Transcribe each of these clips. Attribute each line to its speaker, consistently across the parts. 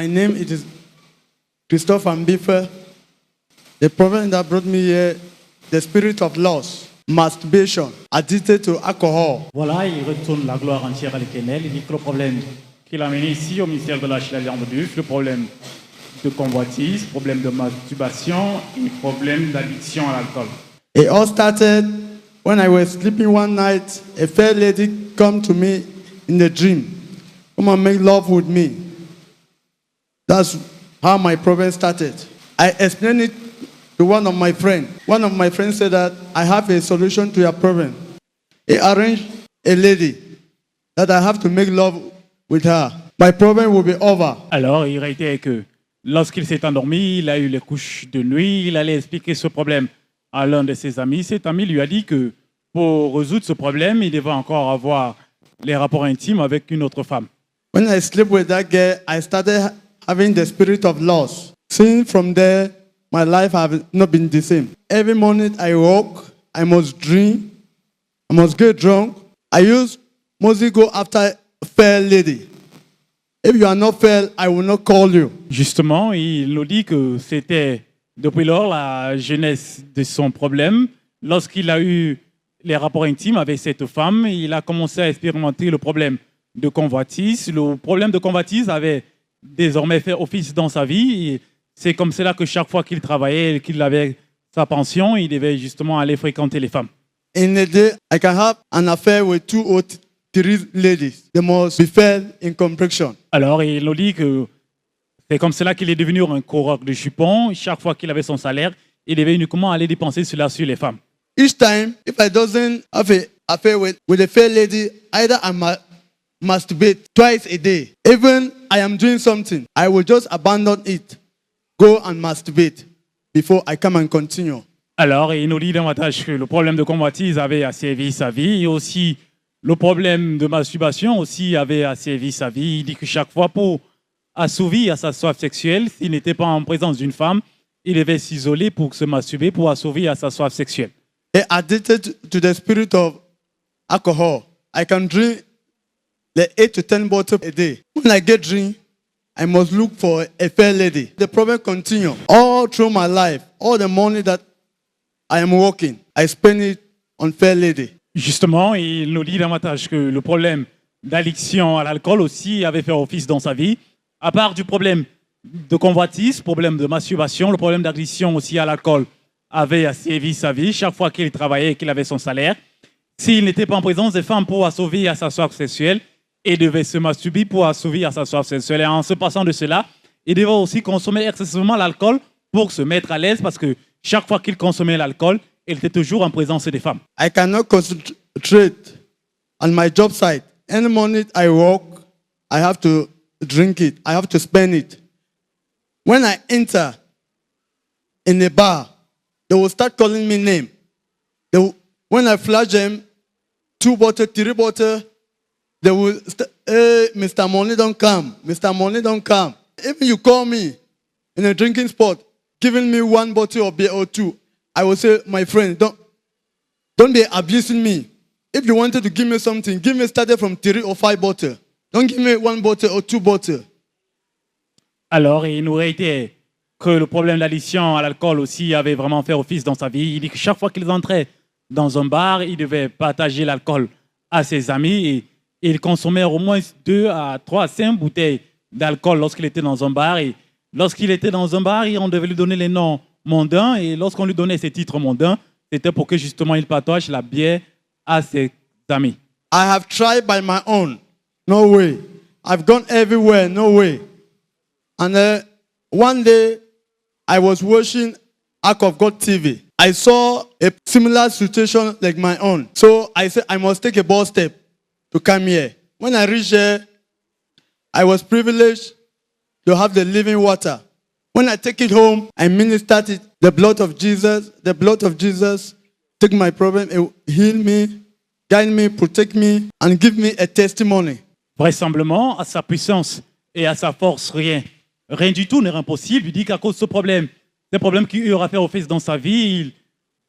Speaker 1: name is Christophe Ambife. The problem that brought me here, the spirit of loss, masturbation, addicted to alcohol.
Speaker 2: Voilà, il retourne la gloire entière à l'Éternel. Il dit que le problème qu'il a amené ici au ministère de la Chilalière de Dieu, le problème de convoitise, problème de masturbation et problème d'addiction à l'alcool.
Speaker 1: It all started when I was sleeping one night. A fair lady come to me in the dream. Come and make love with me. That's how my problem started. I explained it to one of my friends. One of my friends said that I have a solution to your problem. He arranged a lady that I have to make love with her. My problem will be over.
Speaker 2: Alors, il réitère que lorsqu'il s'est endormi, il a eu les couches de nuit, il allait expliquer ce problème à l'un de ses amis. Cet ami lui a dit que pour résoudre ce problème, il devait encore avoir les rapports intimes avec une autre femme.
Speaker 1: When I slept with that girl, I started having the spirit of loss. Since from there, my life has not been the same. Every morning I woke, I must drink, I must get drunk. I mostly go after a fair lady. If you are not fair, I will not call you.
Speaker 2: Justement, il nous dit que c'était depuis lors la jeunesse de son problème. Lorsqu'il a eu les rapports intimes avec cette femme, il a commencé à expérimenter le problème de convoitise. Le problème de convoitise avait désormais fait office dans sa vie. Et c'est comme cela que chaque fois qu'il travaillait, qu'il avait sa pension, il devait justement aller fréquenter les femmes.
Speaker 1: In a day, I can have an affair with 2 or 3 ladies. They must be fair in complexion.
Speaker 2: Alors, il nous dit que c'est comme cela qu'il est devenu un coureur de jupons. Chaque fois qu'il avait son salaire, il devait uniquement aller dépenser cela sur les femmes.
Speaker 1: Each time, if I doesn't have an affair with a fair lady, either I masturbate twice a day. Even I am doing something, I will just abandon it, go and masturbate before I come and continue.
Speaker 2: Alors, il nous dit davantage que le problème de convoitise avait asservi sa vie et aussi le problème de masturbation aussi avait asservi sa vie. Il dit que chaque fois pour assouvir à sa soif sexuelle, s'il n'était pas en présence d'une femme, il devait s'isoler pour se masturber pour assouvir à sa soif sexuelle.
Speaker 1: Addicted to the spirit of alcohol, I can drink the 8 to 10 bottles a day. When I get drink, I must look for a fair lady. The problem continues. All through my life, all the money that I am working, I spend it on fair lady.
Speaker 2: Justement, il nous dit davantage que le problème d'addiction à l'alcool aussi avait fait office dans sa vie. À part du problème de convoitise, problème de masturbation, le problème d'addiction aussi à l'alcool avait asservi sa vie. Chaque fois qu'il travaillait et qu'il avait son salaire, s'il n'était pas en présence des femmes pour assouvir à sa soif sexuelle, il devait se masturber pour assouvir à sa soif sexuelle. Et en se passant de cela, il devait aussi consommer excessivement l'alcool pour se mettre à l'aise parce que chaque fois qu'il consommait l'alcool, il était toujours en présence des femmes.
Speaker 1: I cannot concentrate on my job site. Any morning I work, I have to drink it. I have to spend it. When I enter in a bar, they will start calling me name. When I flash them, 2 bottles, 3 bottles, they will, hey, Mr. Money don't come. Mr. Money don't come. If you call me in a drinking spot, giving me 1 bottle of beer or 2, I will say, my friend, don't be abusing me. If you wanted to give me something, give me started from 3 or 5 bottles. Don't give me 1 bottle or 2 bottles.
Speaker 2: Alors, il nous réitère que le problème d'addiction à l'alcool aussi avait vraiment fait office dans sa vie. Il dit que chaque fois qu'ils entraient dans un bar, il devait partager l'alcool à ses amis et il consommait au moins 2 à 3 à 5 bouteilles d'alcool lorsqu'il était dans un bar. Et lorsqu'il était dans un bar, on devait lui donner les noms mondains et lorsqu'on lui donnait ces titres mondains, c'était pour que justement il partage la bière à ses amis.
Speaker 1: I have tried by my own. No way. I've gone everywhere. No way. And one day, I was watching Ark of God TV. I saw a similar situation like my own. So I said, I must take a bold step to come here. When I reached here, I was privileged to have the living water. When I take it home, I ministered it. The blood of Jesus, take my problem, heal me, guide me, protect me, and give me a testimony.
Speaker 2: Vraisemblablement, à sa puissance et à sa force, rien du tout n'est impossible. Il dit qu'à cause de ce problème, des problèmes qui aura fait office dans sa vie, il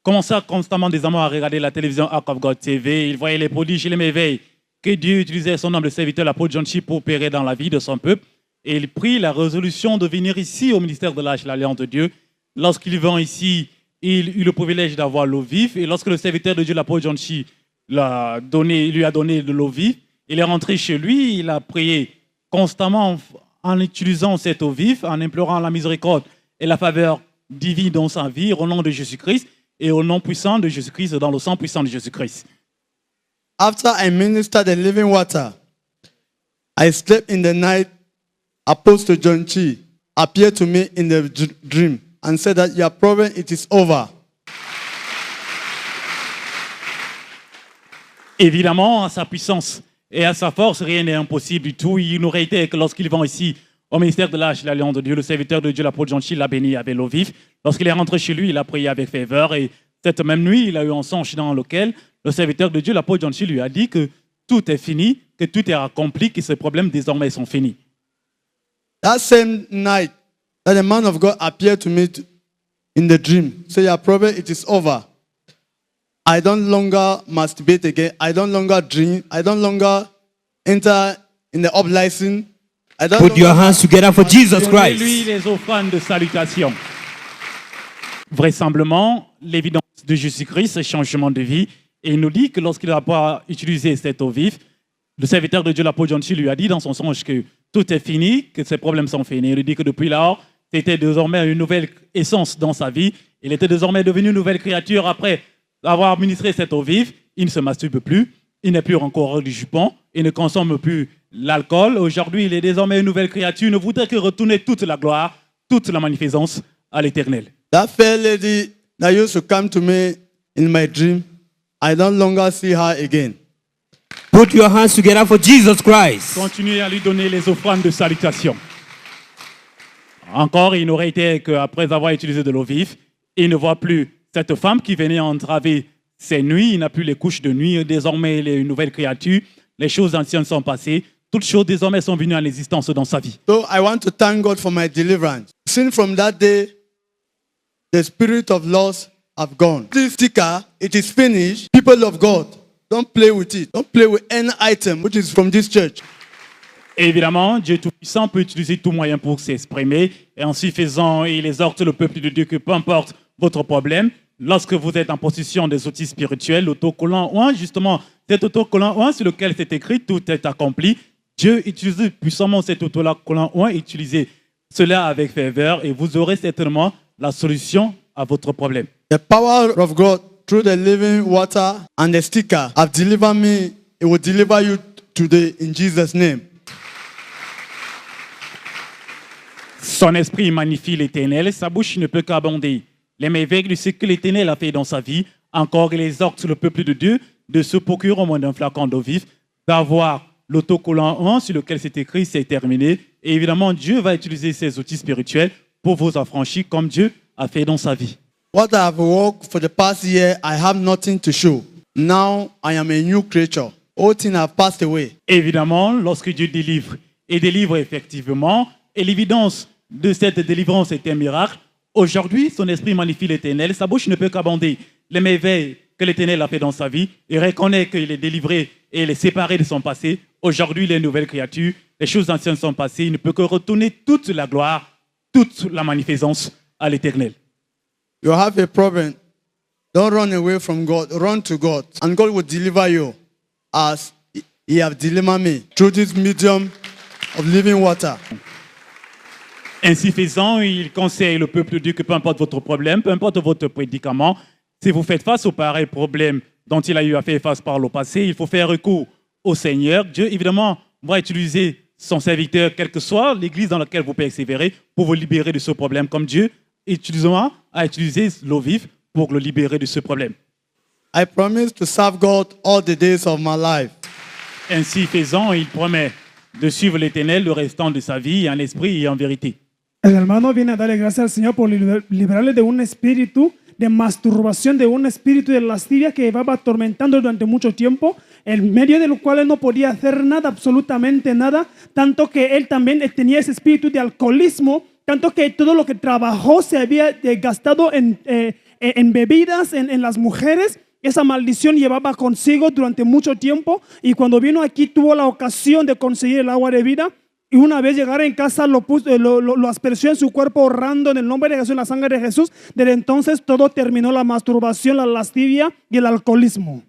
Speaker 2: commença constamment désormais à regarder la télévision Ark of God TV. Il voyait les prodiges et les merveilles que Dieu utilisait son homme de serviteur, l'apôtre John Chi, pour opérer dans la vie de son peuple. et il prit la résolution de venir ici au ministère de l'Alliance de Dieu. Lorsqu'il vint ici, il eut le privilège d'avoir l'eau vive. Et lorsque le serviteur de Dieu, l'apôtre John Chi, lui a donné de l'eau vive, il est rentré chez lui, il a prié constamment en utilisant cette eau vive, en implorant la miséricorde et la faveur divine dans sa vie, au nom de Jésus-Christ et au nom puissant de Jésus-Christ, dans le sang puissant de Jésus-Christ.
Speaker 1: After I ministered the living water, I slept in the night. Apostle John Chi appeared to me in the dream and said that your problem, it is over.
Speaker 2: Évidemment, à sa puissance et à sa force, rien n'est impossible du tout. Il n'aurait été que lorsqu'il vient ici au ministère de l'Alliance de Dieu, le serviteur de Dieu, l'apôtre John Chi, l'a béni avec l'eau vive. Lorsqu'il est rentré chez lui, il a prié avec ferveur. Et cette même nuit, il a eu un songe dans lequel le serviteur de Dieu, l'apôtre John Chi, lui a dit que tout est fini, que tout est accompli, que ses problèmes désormais sont finis.
Speaker 1: That same night, that the man of God appeared to me in the dream, say your problem, it is over. I don't longer masturbate again. I don't longer drink. I don't longer enter in the uprising. I don't
Speaker 3: Put your hands together for Jesus
Speaker 2: Donnez-lui
Speaker 3: Christ.
Speaker 2: les offrandes de salutation. Vraisemblablement, l'évidence de Jésus-Christ, ce changement de vie. Et il nous dit que lorsqu'il n'a pas utilisé cette eau vive, le serviteur de Dieu, l'apôtre John Chi, lui a dit dans son songe que tout est fini, que ses problèmes sont finis. Il lui dit que depuis lors, c'était désormais une nouvelle essence dans sa vie. Il était désormais devenu une nouvelle créature après avoir administré cette eau vive. Il ne se masturbe plus, il n'est plus encore du jupon, il ne consomme plus l'alcool. Aujourd'hui, il est désormais une nouvelle créature. Il ne voudrait que retourner toute la gloire, toute la magnificence à l'Éternel.
Speaker 1: That fair lady that used to come to me in my dream, I don't longer see her again.
Speaker 3: Put your hands together for Jesus Christ.
Speaker 2: Continuez à lui donner les offrandes de salutation. Encore, il n'aurait été qu'après avoir utilisé de l'eau vive, il ne voit plus cette femme qui venait entraver ses nuits. Il n'a plus les couches de nuit. Désormais, il est une nouvelle créature. Les choses anciennes sont passées. Toutes choses désormais sont venues en existence dans sa vie.
Speaker 1: So I want to thank God for my deliverance. Since from that day, the spirit of loss have gone. This sticker, it is finished. People of God, don't play with it. Don't play with any item which is from this church.
Speaker 2: Évidemment, Dieu Tout-Puissant peut utiliser tout moyen pour s'exprimer. Et en ce faisant, il exhorte le peuple de Dieu que peu importe votre problème, lorsque vous êtes en possession des outils spirituels, l'autocollant 1, justement, cet autocollant 1 sur lequel c'est écrit, tout est accompli. Dieu utilise puissamment cet autocollant 1, utilisez cela avec ferveur et vous aurez certainement la solution à votre problème.
Speaker 1: The power of God through the living water and the sticker have delivered me. It will deliver you today in Jesus' name.
Speaker 2: Son esprit magnifie l'Éternel, sa bouche ne peut qu'abonder. Les merveilles de ce que l'Éternel a fait dans sa vie, encore il exhorte le peuple de Dieu de se procurer au moins d'un flacon d'eau vive, d'avoir l'autocollant 1 sur lequel c'est écrit, c'est terminé. Et évidemment, Dieu va utiliser ces outils spirituels pour vous affranchir comme Dieu a fait dans sa vie.
Speaker 1: What I have worked for the past year, I have nothing to show. Now I am a new creature. All things have passed away.
Speaker 2: Évidemment, lorsque Dieu délivre, et délivre effectivement, et l'évidence de cette délivrance est un miracle, aujourd'hui, son esprit magnifie l'Éternel, sa bouche ne peut qu'abonder les merveilles que l'Éternel a fait dans sa vie. Il reconnaît qu'il est délivré et il est séparé de son passé. Aujourd'hui, il est une nouvelle créature. Les choses anciennes sont passées. Il ne peut que retourner toute la gloire, toute la magnificence à l'Éternel.
Speaker 1: You have a problem. Don't run away from God. Run to God. And God will deliver you as He has delivered me through this medium of living water.
Speaker 2: Ainsi faisant, il conseille le peuple de Dieu que peu importe votre problème, peu importe votre prédicament, si vous faites face aux pareils problèmes dont il a eu à faire face par le passé, il faut faire recours au Seigneur. Dieu, évidemment, va utiliser son serviteur, quelle que soit l'église dans laquelle vous persévérez, pour vous libérer de ce problème, comme Dieu a utilisé l'eau vive pour le libérer de ce problème.
Speaker 1: I promise to serve God all the days of my life.
Speaker 2: Ainsi faisant, il promet de suivre l'Éternel le restant de sa vie en esprit et en vérité.
Speaker 4: El hermano viene a darle gracias al Señor por liberarle de un espíritu de masturbación, de un espíritu de lascivia que llevaba atormentando durante mucho tiempo, en medio de lo cual él no podía hacer nada, absolutamente nada, tanto que él también tenía ese espíritu de alcoholismo, tanto que todo lo que trabajó se había gastado en bebidas, en las mujeres. Esa maldición llevaba consigo durante mucho tiempo y cuando vino aquí tuvo la ocasión de conseguir el agua de vida. Y una vez llegar en casa lo aspersió en su cuerpo orando en el nombre de Jesús, en la sangre de Jesús. Desde entonces todo terminó: la masturbación, la lascivia y el alcoholismo.